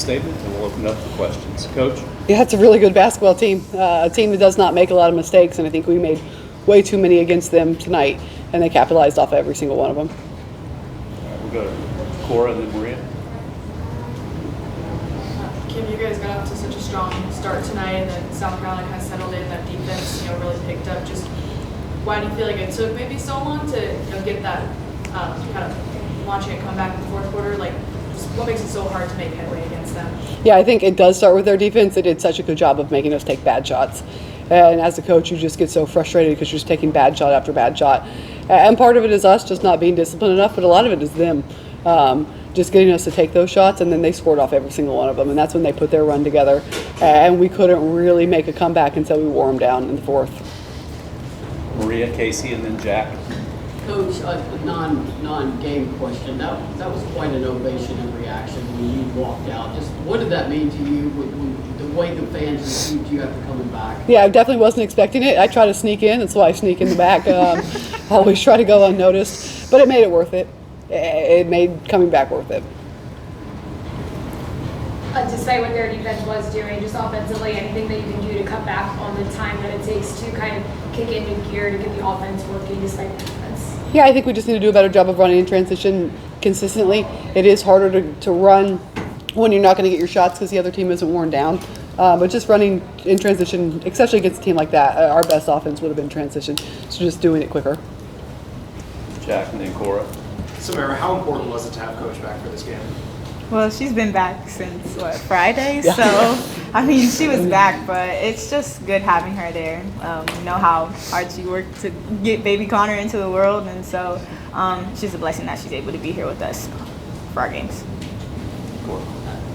statement, and we'll open up for questions. Coach? Yeah, it's a really good basketball team. A team that does not make a lot of mistakes, and I think we made way too many against them tonight, and they capitalized off every single one of them. All right, we'll go to Cora and then Maria. Kim, you guys got off to such a strong start tonight, and then South Carolina kind of settled in. That defense, really picked up. Just why do you feel like it took maybe so long to get that kind of launching a comeback in the fourth quarter? Like, just what makes it so hard to make headway against them? Yeah, I think it does start with their defense. They did such a good job of making us take bad shots. And as a coach, you just get so frustrated because you're just taking bad shot after bad shot. And part of it is us just not being disciplined enough, but a lot of it is them. Just getting us to take those shots, and then they scored off every single one of them, and that's when they put their run together. And we couldn't really make a comeback until we wore them down in the fourth. Maria, Casey, and then Jack. Coach, a non-game question. That was quite an ovation and reaction when you walked out. Just what did that mean to you, when the way the fans received you after coming back? Yeah, I definitely wasn't expecting it. I try to sneak in. That's why I sneak in the back. Always try to go unnoticed, but it made it worth it. It made coming back worth it. Despite what their defense was doing, just offensively, anything that you can do to cut back on the time that it takes to kind of kick into gear to get the offense working despite the defense? Yeah, I think we just need to do a better job of running in transition consistently. It is harder to run when you're not going to get your shots because the other team isn't worn down. But just running in transition, especially against a team like that, our best offense would have been transition. So just doing it quicker. Jack and then Cora. Samara, how important was it to have Coach back for this game? Well, she's been back since, Friday? Yeah. So, I mean, she was back, but it's just good having her there. You know how hard she worked to get baby Connor into the world, and so it's just a blessing that she's able to be here with us for our games.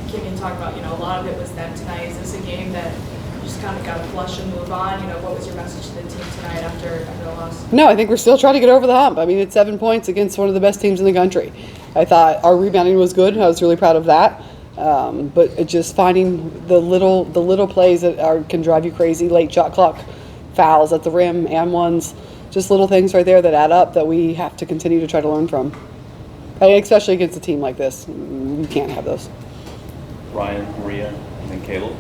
Kim, you talk about, a lot of it was them tonight. Is this a game that you just kind of got to flush and move on? What was your message to the team tonight after the loss? No, I think we're still trying to get over the hump. I mean, it's 7 points against one of the best teams in the country. I thought our rebounding was good. I was really proud of that. But it's just finding the little plays that can drive you crazy, late shot clock fouls at the rim and ones, just little things right there that add up that we have to continue to try to learn from. Especially against a team like this. We can't have those. Ryan, Maria, and then Caleb.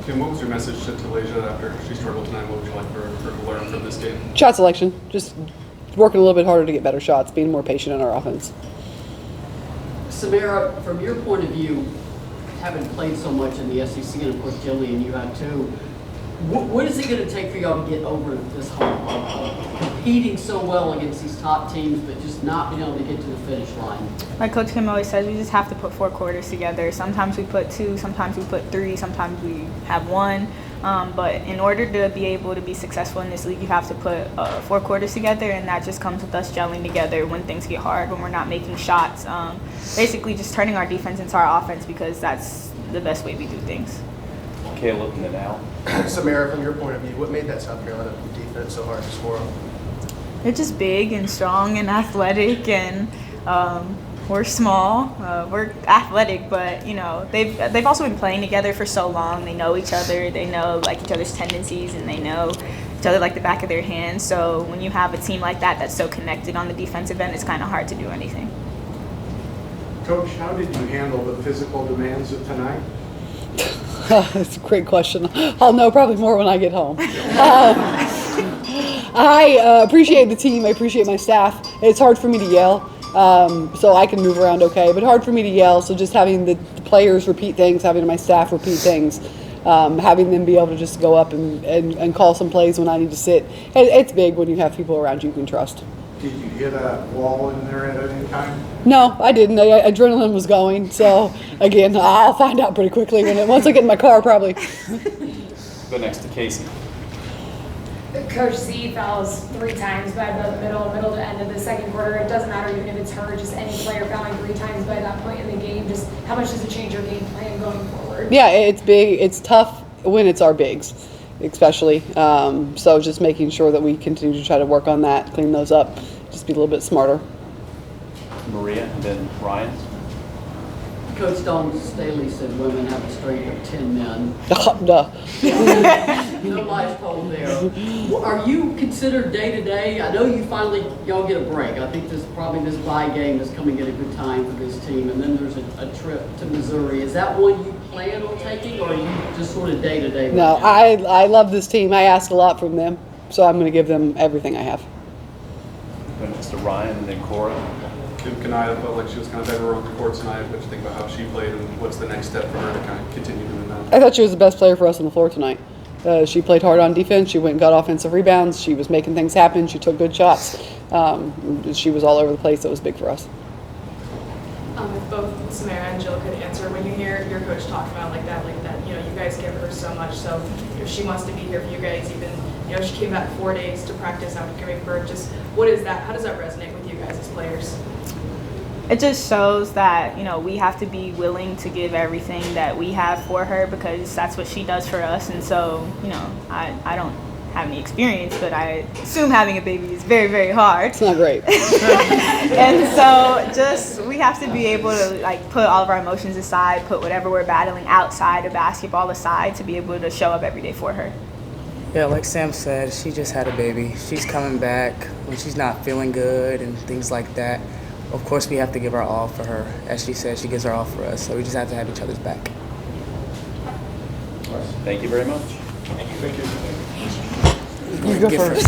Kim, what was your message to Talaysia after she struggled tonight? What would you like for her to learn from this game? Shot selection. Just working a little bit harder to get better shots, being more patient in our offense. Samara, from your point of view, having played so much in the SEC, and of course Jillian, you have too, what is it going to take for y'all to get over this hump of competing so well against these top teams, but just not being able to get to the finish line? Like Coach Kim always says, we just have to put 4 quarters together. Sometimes we put 2, sometimes we put 3, sometimes we have 1. But in order to be able to be successful in this league, you have to put 4 quarters together, and that just comes with us gelling together when things get hard, when we're not making shots. Basically just turning our defense into our offense, because that's the best way we do things. Caleb and then Al. Samara, from your point of view, what made that South Carolina defense so hard to score on? They're just big and strong and athletic, and we're small. We're athletic, but they've also been playing together for so long. They know each other. They know each other's tendencies, and they know each other like the back of their hand. So when you have a team like that that's so connected on the defensive end, it's kind of hard to do anything. Coach, how did you handle the physical demands of tonight? That's a great question. I'll know probably more when I get home. I appreciate the team. I appreciate my staff. It's hard for me to yell, so I can move around okay, but hard for me to yell. So just having the players repeat things, having my staff repeat things, having them be able to just go up and call some plays when I need to sit. It's big when you have people around you can trust. Did you hit a wall in there at any time? No, I didn't. Adrenaline was going. So, again, I'll find out pretty quickly once I get in my car, probably. Go next to Casey. Coach Z fouls 3 times by the middle to end of the second quarter. It doesn't matter even if it's her, just any player fouling 3 times by that point in the game. Just how much does it change your game plan going forward? Yeah, it's big. It's tough when it's our bigs, especially. So just making sure that we continue to try to work on that, clean those up, just be a little bit smarter. Maria, and then Ryan. Coach Don Staley said women have a strength of 10 men. Duh. No lies told there. Are you considered day-to-day? I know y'all get a break. I think this bye game is coming at a good time for this team. And then there's a trip to Missouri. Is that one you plan on taking, or are you just sort of day-to-day? right No, now? I love this team. I ask a lot from them, so I'm going to give them everything I have. Go next to Ryan and then Cora. Kanaya felt like she was kind of everywhere on the court tonight. What do you think about how she played, and what's the next step for her to kind of continue doing that? I thought she was the best player for us on the floor tonight. She played hard on defense. She went and got offensive rebounds. She was making things happen. She took good shots. She was all over the place. That was big for us. If both Samara and Jill could answer, when you hear your coach talk about like that, you guys give her so much, so she wants to be here for you guys. Even she came back 4 days to practice after giving birth. Just what is that? How does that resonate with you guys as players? It just shows that we have to be willing to give everything that we have for her, because that's what she does for us. And so I don't have any experience, but I assume having a baby is very, very hard. It's not great. And so we have to be able to put all of our emotions aside, put whatever we're battling outside of basketball aside, to be able to show up every day for her. Yeah, like Sam said, she just had a baby. She's coming back when she's not feeling good and things like that. Of course, we have to give our all for her. As she said, she gives her all for us. So we just have to have each other's back. All right. Thank you very much. You go first.